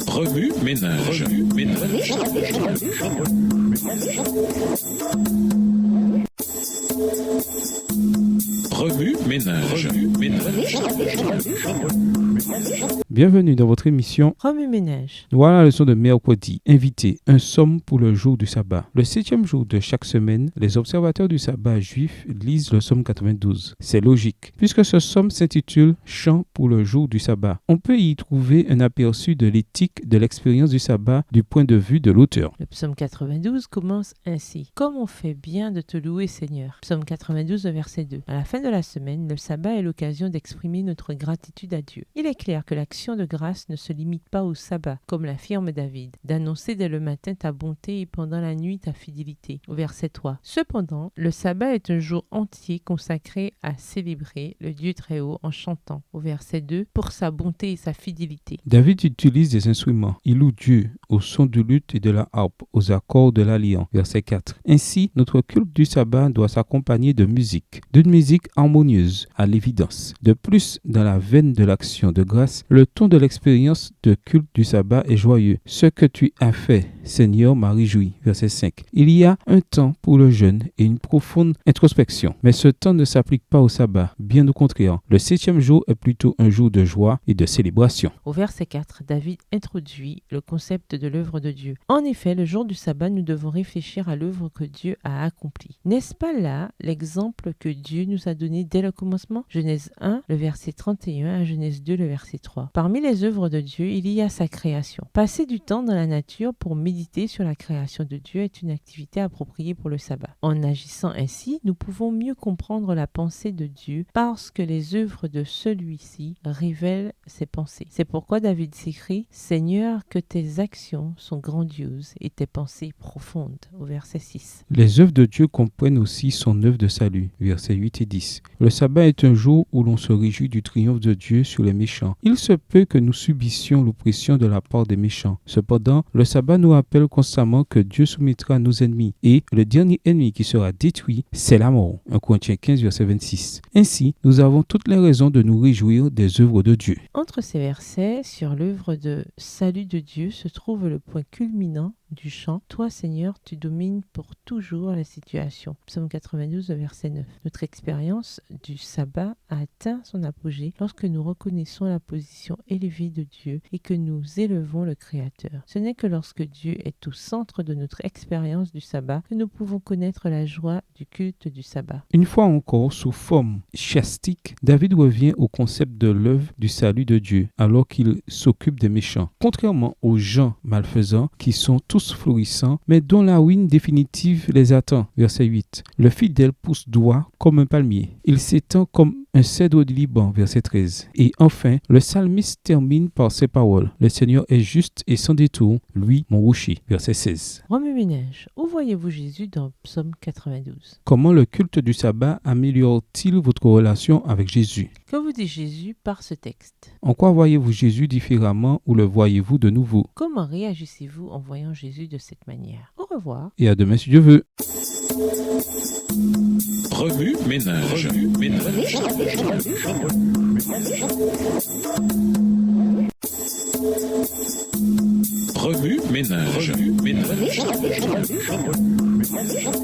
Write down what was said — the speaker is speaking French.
Remue ménage. Remue ménage. Bienvenue dans votre émission Remue ménage. Voilà la leçon de mercredi. Invité, un psaume pour le jour du sabbat. Le 7e jour de chaque semaine, les observateurs du sabbat juif lisent le psaume 92. C'est logique, puisque ce psaume s'intitule Chant pour le jour du sabbat. On peut y trouver un aperçu de l'éthique de l'expérience du sabbat du point de vue de l'auteur. Le psaume 92 commence ainsi. Comme on fait bien de te louer, Seigneur. Psaume 92, verset 2. À la fin de la semaine, le sabbat est l'occasion d'exprimer notre gratitude à Dieu. Il est clair que l'action de grâce ne se limite pas au sabbat, comme l'affirme David, d'annoncer dès le matin ta bonté et pendant la nuit ta fidélité. Au verset 3. Cependant, le sabbat est un jour entier consacré à célébrer le Dieu Très-Haut en chantant. Au verset 2. Pour sa bonté et sa fidélité. David utilise des instruments. Il loue Dieu au son du luth et de la harpe, aux accords de l'alliance. Verset 4. Ainsi, notre culte du sabbat doit s'accompagner de musique, d'une musique harmonieuse, à l'évidence. De plus, dans la veine de l'action de grâce, le ton de l'expérience de culte du sabbat est joyeux. Ce que tu as fait, Seigneur, m'a réjoui. Verset 5. Il y a un temps pour le jeûne et une profonde introspection. Mais ce temps ne s'applique pas au sabbat. Bien au contraire, le 7e jour est plutôt un jour de joie et de célébration. Au verset 4, David introduit le concept de l'œuvre de Dieu. En effet, le jour du sabbat, nous devons réfléchir à l'œuvre que Dieu a accomplie. N'est-ce pas là l'exemple que Dieu nous a donné dès le commencement? Genèse 1, le verset 31 à Genèse 2, le verset 3. Parmi les œuvres de Dieu, il y a sa création. Passer du temps dans la nature pour méditer sur la création de Dieu est une activité appropriée pour le sabbat. En agissant ainsi, nous pouvons mieux comprendre la pensée de Dieu parce que les œuvres de celui-ci révèlent ses pensées. C'est pourquoi David s'écrie « Seigneur, que tes actions sont grandioses et tes pensées profondes » au verset 6. Les œuvres de Dieu comprennent aussi son œuvre de salut, versets 8 et 10. Le sabbat est un jour où l'on se réjouit du triomphe de Dieu sur les méchants. Il se peut que nous subissions l'oppression de la part des méchants. Cependant, le sabbat nous rappelle constamment que Dieu soumettra nos ennemis et le dernier ennemi qui sera détruit, c'est la mort. 1 Corinthiens 15, verset 26. Ainsi, nous avons toutes les raisons de nous réjouir des œuvres de Dieu. Entre ces versets, sur l'œuvre de salut de Dieu, se trouve le point culminant du chant « Toi, Seigneur, tu domines pour toujours la situation » Psaume 92, verset 9. Notre expérience du sabbat a atteint son apogée lorsque nous reconnaissons la position élevée de Dieu et que nous élevons le Créateur. Ce n'est que lorsque Dieu est au centre de notre expérience du sabbat que nous pouvons connaître la joie du culte du sabbat. Une fois encore, sous forme chiastique, David revient au concept de l'œuvre du salut de Dieu alors qu'il s'occupe des méchants. Contrairement aux gens malfaisants qui sont tous florissants, mais dont la ruine définitive les attend. Verset 8. Le fidèle pousse droit comme un palmier. Il s'étend comme un cèdre du Liban. Verset 13. Et enfin, le psalmiste termine par ces paroles. Le Seigneur est juste et sans détour, lui, mon rocher. Verset 16. Remue ménage. Où voyez-vous Jésus dans Psaume 92? Comment le culte du sabbat améliore-t-il votre relation avec Jésus? Que vous dit Jésus par ce texte? En quoi voyez-vous Jésus différemment ou le voyez-vous de nouveau? Comment réagissez-vous en voyant Jésus de cette manière? Au revoir. Et à demain si Dieu veut. Remue ménage.